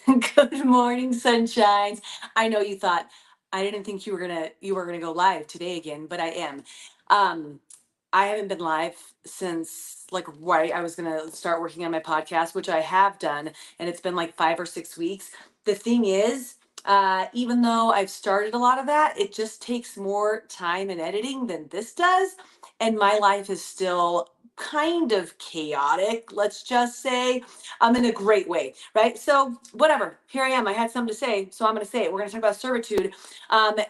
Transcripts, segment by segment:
Good morning, sunshines. I know you thought I didn't think you were gonna go live today again, but I am. Um, I haven't been live since like right I was gonna start working on my podcast, which I have done, and it's been like 5 or 6 weeks. The thing is, even though I've started a lot of that, it just takes more time and editing than this does, and my life is still kind of chaotic. Let's just say I'm in a great way, right? So whatever. Here I am. I had something to say, so I'm going to say it. We're going to talk about servitude.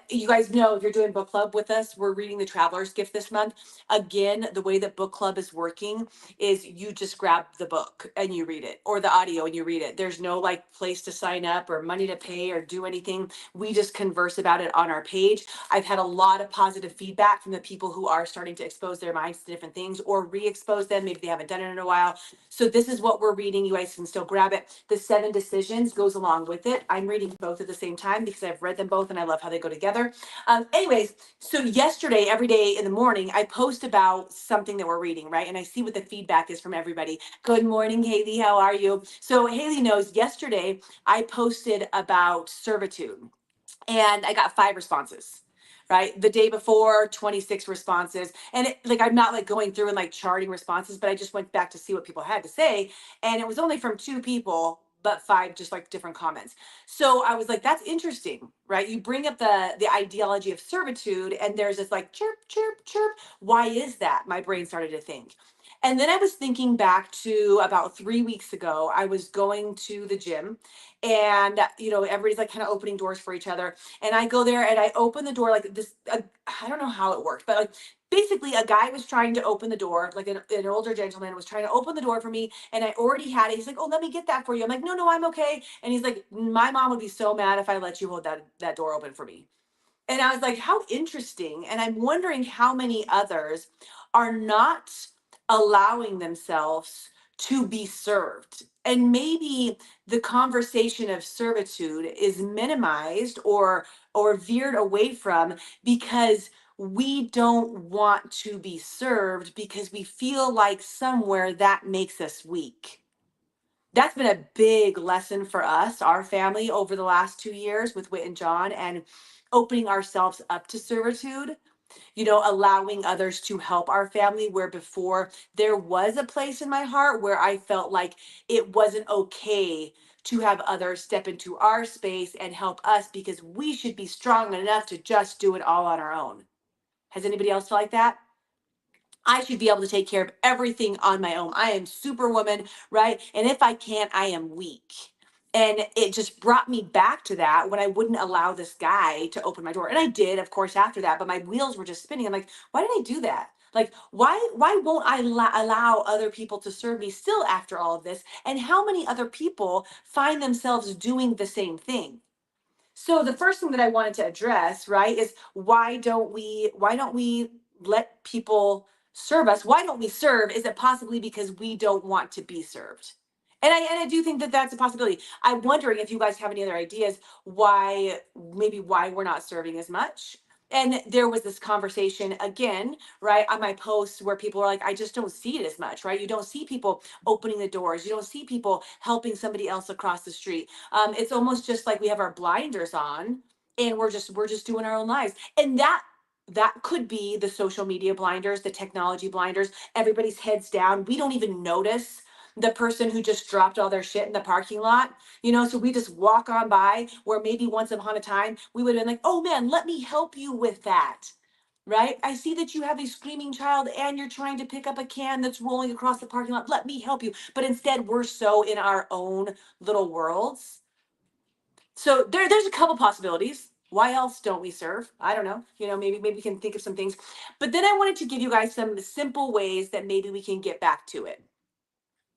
You guys know if you're doing book club with us, we're reading The Traveler's Gift this month. Again, the way that book club is working is you just grab the book and you read it, or the audio and you read it. There's no like place to sign up or money to pay or do anything. We just converse about it on our page. I've had a lot of positive feedback from the people who are starting to expose their minds to different things or re-expose them. Maybe they haven't done it in a while. So this is what we're reading. You guys can still grab it. The Seven Decisions goes along with it. I'm reading both at the same time because I've read them both and I love how they go together. Anyways, so yesterday, every day in the morning, I post about something that we're reading, right? And I see what the feedback is from everybody. Good morning, Haley. How are you? So Haley knows yesterday I posted about servitude and I got 5 responses. Right. The day before, 26 responses. And like, I'm not like going through and like charting responses, but I just went back to see what people had to say. And it was only from 2 people, but 5 just like different comments. So I was like, that's interesting, right? You bring up the ideology of servitude, and there's this like chirp, chirp, chirp. Why is that? My brain started to think. And then I was thinking back to about 3 weeks ago. I was going to the gym, and everybody's like kind of opening doors for each other, and I go there and I open the door like this. I don't know how it worked, but like basically a guy was trying to open the door, like an older gentleman was trying to open the door for me, and I already had it. He's like, "Oh, let me get that for you." I'm like, "No, I'm okay." And he's like, "My mom would be so mad if I let you hold that door open for me." And I was like, "How interesting." And I'm wondering how many others are not allowing themselves to be served. And maybe the conversation of servitude is minimized or veered away from because we don't want to be served because we feel like somewhere that makes us weak. That's been a big lesson for us, our family, over the last 2 years with Whit and John, and opening ourselves up to servitude, allowing others to help our family, where before there was a place in my heart where I felt like it wasn't okay to have others step into our space and help us because we should be strong enough to just do it all on our own. Has anybody else felt like that? I should be able to take care of everything on my own. I am superwoman, right? And if I can't, I am weak. And it just brought me back to that when I wouldn't allow this guy to open my door. And I did, of course, after that, but my wheels were just spinning. I'm like, why did I do that? Like, why won't I allow other people to serve me still after all of this? And how many other people find themselves doing the same thing? So the first thing that I wanted to address, right, is why don't we let people serve us? Why don't we serve? Is it possibly because we don't want to be served? And I do think that that's a possibility. I'm wondering if you guys have any other ideas why we're not serving as much. And there was this conversation again, right, on my posts where people are like, I just don't see it as much, right? You don't see people opening the doors. You don't see people helping somebody else across the street. It's almost just like we have our blinders on, and we're just doing our own lives. And that could be the social media blinders, the technology blinders. Everybody's heads down. We don't even notice the person who just dropped all their shit in the parking lot. So we just walk on by, where maybe once upon a time we would have been like, "Oh man, let me help you with that." Right? I see that you have a screaming child and you're trying to pick up a can that's rolling across the parking lot. Let me help you. But instead, we're so in our own little worlds. So there's a couple possibilities. Why else don't we serve? I don't know. Maybe we can think of some things. But then I wanted to give you guys some simple ways that maybe we can get back to it,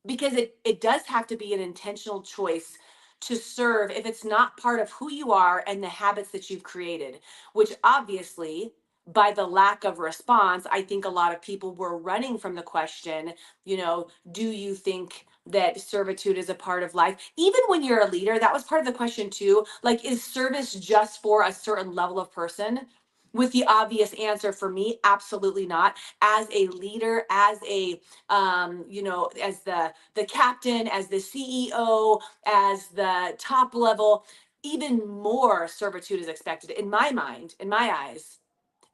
because it does have to be an intentional choice to serve if it's not part of who you are and the habits that you've created, which obviously, by the lack of response, I think a lot of people were running from the question, do you think that servitude is a part of life? Even when you're a leader, that was part of the question too. Like, is service just for a certain level of person? with the obvious answer for me, absolutely not. As a leader, as a as the captain, as the CEO, as the top level, even more servitude is expected in my mind, in my eyes,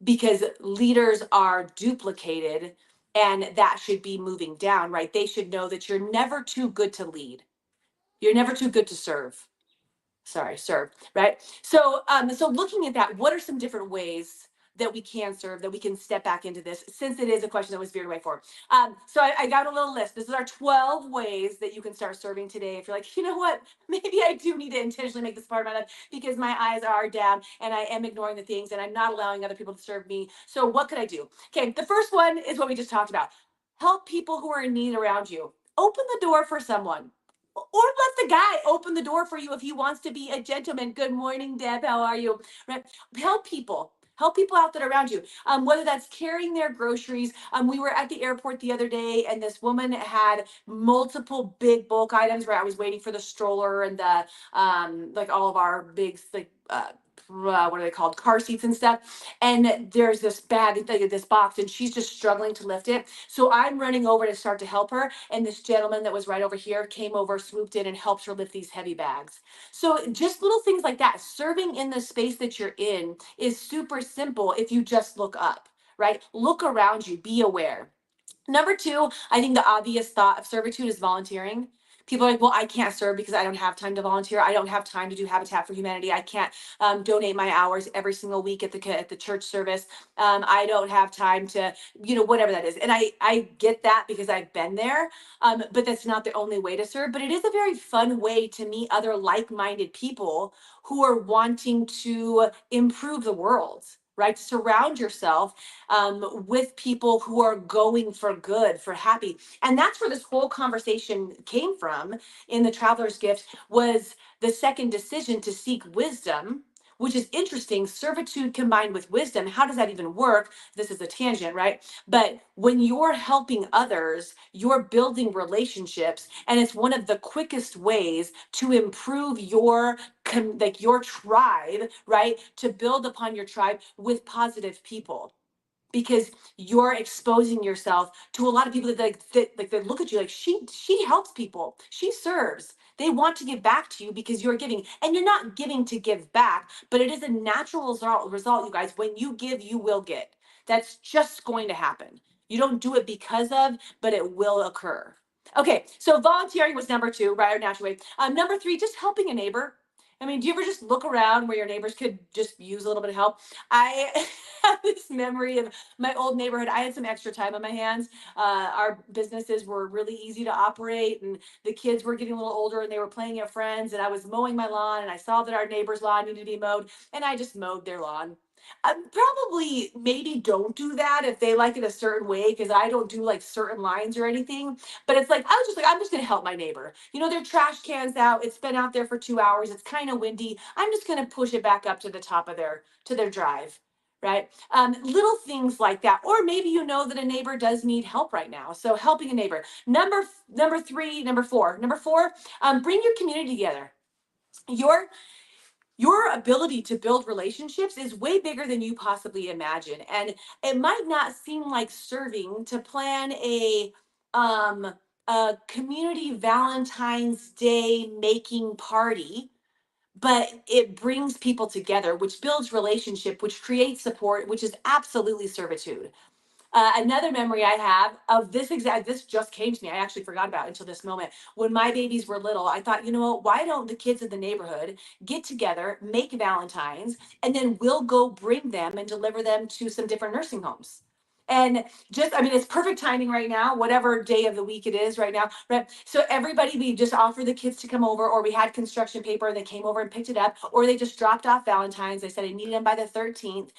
because leaders are duplicated, and that should be moving down, right? They should know that you're never too good to lead. You're never too good to serve. Sorry, serve, right? So looking at that, what are some different ways that we can serve, that we can step back into this, since it is a question that was veered away for? So I got a little list. This is our 12 ways that you can start serving today. If you're like, you know what, maybe I do need to intentionally make this part of my life because my eyes are down and I am ignoring the things and I'm not allowing other people to serve me. So what could I do? Okay, the first one is what we just talked about. Help people who are in need around you. Open the door for someone, or let the guy open the door for you if he wants to be a gentleman. Good morning, Deb. How are you? Right? Help people. Help people out that are around you. Whether that's carrying their groceries. We were at the airport the other day, and this woman had multiple big bulk items. Where I was waiting for the stroller and the like all of our big like what are they called, car seats and stuff, and there's this bag, this box, and she's just struggling to lift it. So I'm running over to start to help her, and this gentleman that was right over here came over, swooped in, and helped her lift these heavy bags. So just little things like that. Serving in the space that you're in is super simple if you just look up, right? Look around you, be aware. Number two, I think the obvious thought of servitude is volunteering. People are like, well, I can't serve because I don't have time to volunteer. I don't have time to do Habitat for Humanity. I can't donate my hours every single week at the church service. I don't have time to, whatever that is. And I get that because I've been there. But that's not the only way to serve. But it is a very fun way to meet other like-minded people who are wanting to improve the world. Right? Surround yourself with people who are going for good, for happy. And that's where this whole conversation came from in the Traveler's Gift, was the second decision to seek wisdom, which is interesting. Servitude combined with wisdom. How does that even work? This is a tangent, right? But when you're helping others, you're building relationships, and it's one of the quickest ways to improve your like your tribe, right? To build upon your tribe with positive people, because you're exposing yourself to a lot of people that they look at you like, she helps people, she serves, they want to give back to you because you're giving, and you're not giving to give back, but it is a natural result, you guys. When you give, you will get. That's just going to happen. You don't do it because of, but it will occur. Okay, so volunteering was number two, right? Or natural way. Number three, just helping a neighbor. I mean, do you ever just look around where your neighbors could just use a little bit of help? I have this memory of my old neighborhood. I had some extra time on my hands. Our businesses were really easy to operate, and the kids were getting a little older, and they were playing at friends. And I was mowing my lawn, and I saw that our neighbor's lawn needed to be mowed, and I just mowed their lawn. Probably maybe don't do that if they like it a certain way, because I don't do like certain lines or anything. But it's like, I was just like, I'm just gonna help my neighbor. Their trash can's out. It's been out there for 2 hours. It's kind of windy. I'm just gonna push it back up to the top of their drive. Right? Little things like that. Or maybe you know that a neighbor does need help right now. So helping a neighbor. Number four, bring your community together. Your ability to build relationships is way bigger than you possibly imagine. And it might not seem like serving to plan um a community Valentine's Day making party, but it brings people together, which builds relationship, which creates support, which is absolutely servitude. Another memory I have of this just came to me. I actually forgot about it until this moment. When my babies were little, I thought, why don't the kids in the neighborhood get together, make Valentines, and then we'll go bring them and deliver them to some different nursing homes. And I mean, it's perfect timing right now, whatever day of the week it is right now. Right. So everybody, we just offered the kids to come over, or we had construction paper and they came over and picked it up, or they just dropped off Valentines. They said I needed them by the 13th.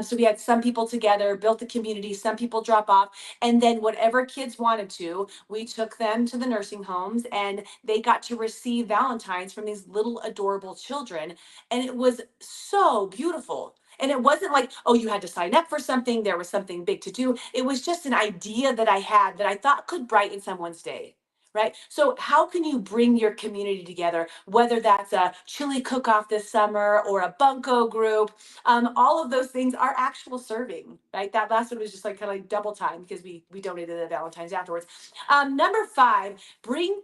So we had some people together, built the community, some people drop off, and then whatever kids wanted to, we took them to the nursing homes, and they got to receive Valentines from these little adorable children. And it was so beautiful. And it wasn't like, oh, you had to sign up for something, there was something big to do. It was just an idea that I had that I thought could brighten someone's day. right? So how can you bring your community together, whether that's a chili cook-off this summer or a bunko group? All of those things are actual serving, right? That last one was just like kind of like double time because we donated the Valentine's afterwards. Number five, bring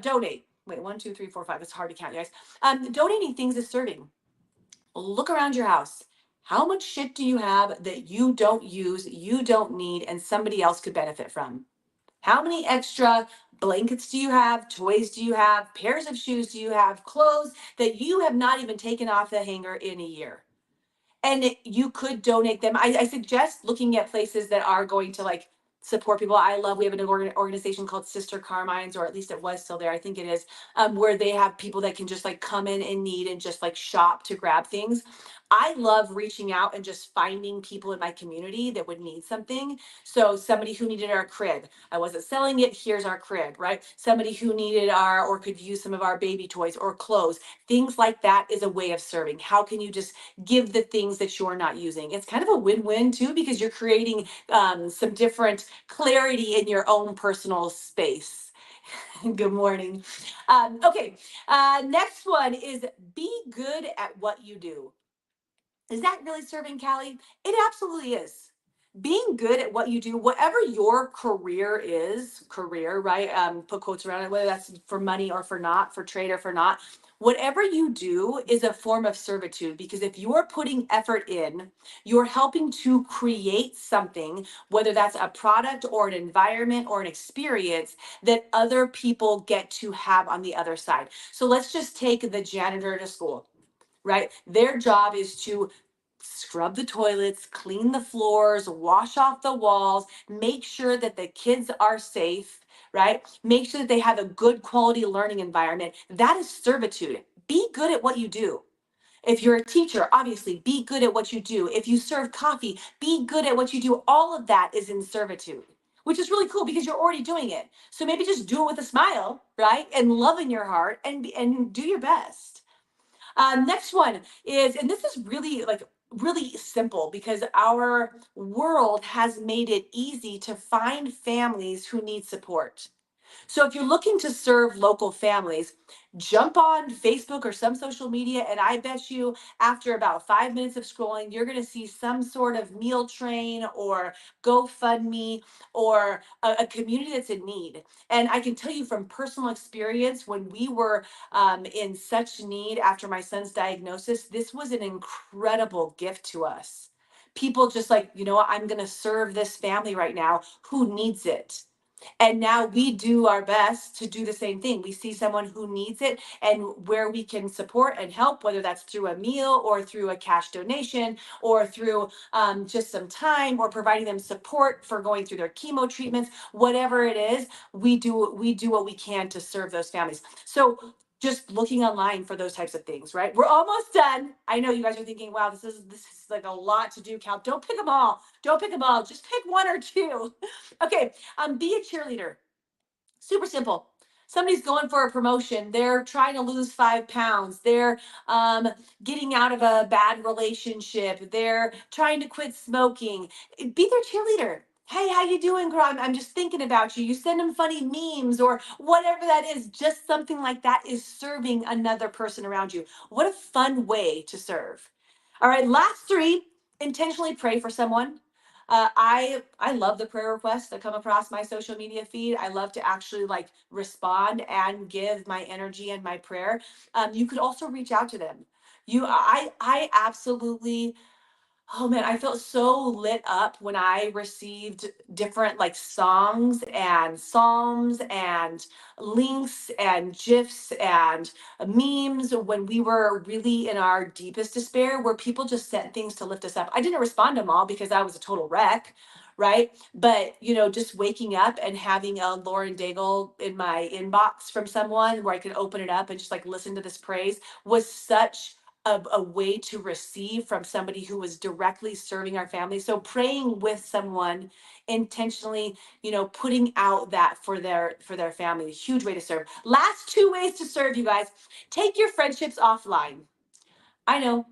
donate. Wait, one, two, three, four, five. It's hard to count, you guys. Donating things is serving. Look around your house. How much shit do you have that you don't use, you don't need, and somebody else could benefit from? How many extra blankets do you have? Toys do you have? Pairs of shoes do you have? Clothes that you have not even taken off the hanger in a year? And you could donate them. I suggest looking at places that are going to like support people. I love, we have an organization called Sister Carmine's, or at least it was still there. I think it is, where they have people that can just like come in need and just like shop to grab things. I love reaching out and just finding people in my community that would need something. So somebody who needed our crib, I wasn't selling it, here's our crib, right? Somebody who needed our, or could use some of our baby toys or clothes, things like that is a way of serving. How can you just give the things that you're not using? It's kind of a win-win too, because you're creating some different clarity in your own personal space. Good morning. Okay, next one is be good at what you do. Is that really serving, Callie? It absolutely is. Being good at what you do, whatever your career is, career, right? Put quotes around it, whether that's for money or for not, for trade or for not. Whatever you do is a form of servitude, because if you're putting effort in, you're helping to create something, whether that's a product or an environment or an experience that other people get to have on the other side. So let's just take the janitor at a school, right? Their job is to scrub the toilets, clean the floors, wash off the walls, make sure that the kids are safe, right? Make sure that they have a good quality learning environment. That is servitude. Be good at what you do. If you're a teacher, obviously be good at what you do. If you serve coffee, be good at what you do. All of that is in servitude, which is really cool because you're already doing it. So maybe just do it with a smile, right? And love in your heart, and do your best. Next one is, and this is really like really simple, because our world has made it easy to find families who need support. So if you're looking to serve local families, jump on Facebook or some social media, and I bet you after about 5 minutes of scrolling, you're going to see some sort of meal train or GoFundMe or a community that's in need. And I can tell you from personal experience, when we were in such need after my son's diagnosis, this was an incredible gift to us. People just like, you know what, I'm going to serve this family right now who needs it. And now we do our best to do the same thing. We see someone who needs it, and where we can support and help, whether that's through a meal or through a cash donation or through just some time or providing them support for going through their chemo treatments, whatever it is, we do what we can to serve those families. So just looking online for those types of things, right? We're almost done. I know you guys are thinking, wow, this is like a lot to do, Cal. Don't pick them all. Don't pick them all. Just pick one or two. Okay, be a cheerleader. Super simple. Somebody's going for a promotion. They're trying to lose 5 pounds. They're um, getting out of a bad relationship. They're trying to quit smoking. Be their cheerleader. Hey, how you doing, girl? I'm just thinking about you. You send them funny memes or whatever that is. Just something like that is serving another person around you. What a fun way to serve. All right, last three. Intentionally pray for someone. I love the prayer requests that come across my social media feed. I love to actually like respond and give my energy and my prayer. You could also reach out to them. I absolutely, oh man, I felt so lit up when I received different like songs and psalms and links and gifs and memes when we were really in our deepest despair, where people just sent things to lift us up. I didn't respond to them all because I was a total wreck, right? But just waking up and having a Lauren Daigle in my inbox from someone where I could open it up and just like listen to this praise was such a way to receive from somebody who was directly serving our family. So praying with someone intentionally, putting out that for their family, huge way to serve. Last two ways to serve, you guys. Take your friendships offline. I know.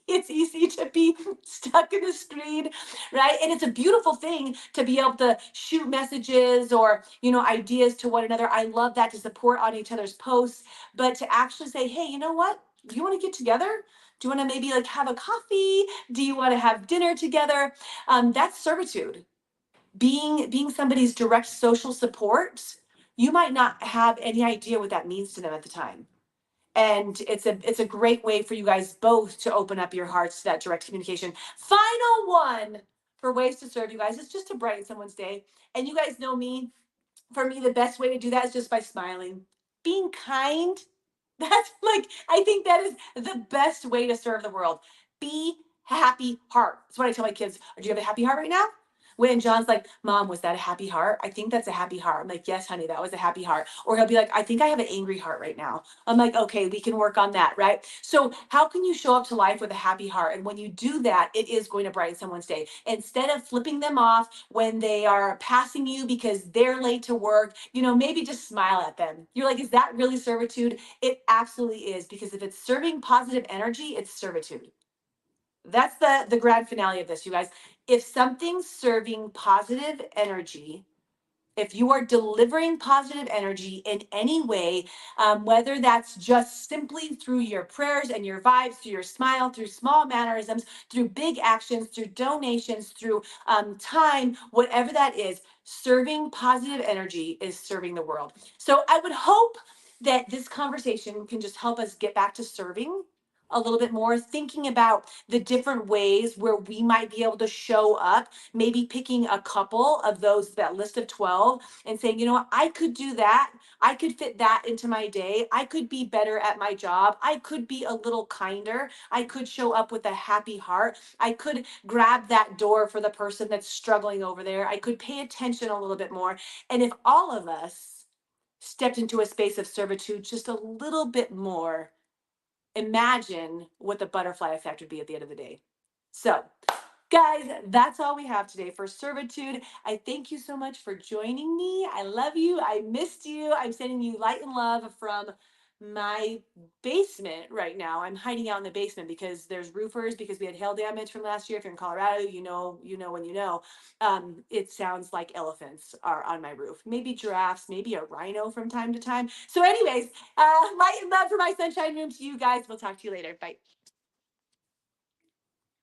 It's easy to be stuck in the screen, right? And it's a beautiful thing to be able to shoot messages or, ideas to one another. I love that, to support on each other's posts, but to actually say, hey, you know what? Do you want to get together? Do you want to maybe like have a coffee? Do you want to have dinner together? That's servitude. Being somebody's direct social support. You might not have any idea what that means to them at the time, and it's a great way for you guys both to open up your hearts to that direct communication. Final one for ways to serve you guys is just to brighten someone's day. And you guys know me. For me, the best way to do that is just by smiling, being kind. That's like, I think that is the best way to serve the world. Be happy heart. That's what I tell my kids. Do you have a happy heart right now? When John's like, Mom, was that a happy heart? I think that's a happy heart. I'm like, yes, honey, that was a happy heart. Or he'll be like, I think I have an angry heart right now. I'm like, okay, we can work on that, right? So, how can you show up to life with a happy heart? And when you do that, it is going to brighten someone's day. Instead of flipping them off when they are passing you because they're late to work, maybe just smile at them. You're like, is that really servitude? It absolutely is, because if it's serving positive energy, it's servitude. That's the grand finale of this, you guys. If something's serving positive energy, if you are delivering positive energy in any way, whether that's just simply through your prayers and your vibes, through your smile, through small mannerisms, through big actions, through donations, through time, whatever that is, serving positive energy is serving the world. So I would hope that this conversation can just help us get back to serving a little bit more, thinking about the different ways where we might be able to show up, maybe picking a couple of those, that list of 12, and saying, you know what, I could do that. I could fit that into my day. I could be better at my job. I could be a little kinder. I could show up with a happy heart. I could grab that door for the person that's struggling over there. I could pay attention a little bit more. And if all of us stepped into a space of servitude just a little bit more, imagine what the butterfly effect would be at the end of the day. So, guys, that's all we have today for servitude. I thank you so much for joining me. I love you. I missed you. I'm sending you light and love from my basement right now. I'm hiding out in the basement because there's roofers, because we had hail damage from last year. If you're in Colorado, you know when you know. It sounds like elephants are on my roof. Maybe giraffes, maybe a rhino from time to time. So anyways, light and love for my sunshine room to you guys. We'll talk to you later. Bye.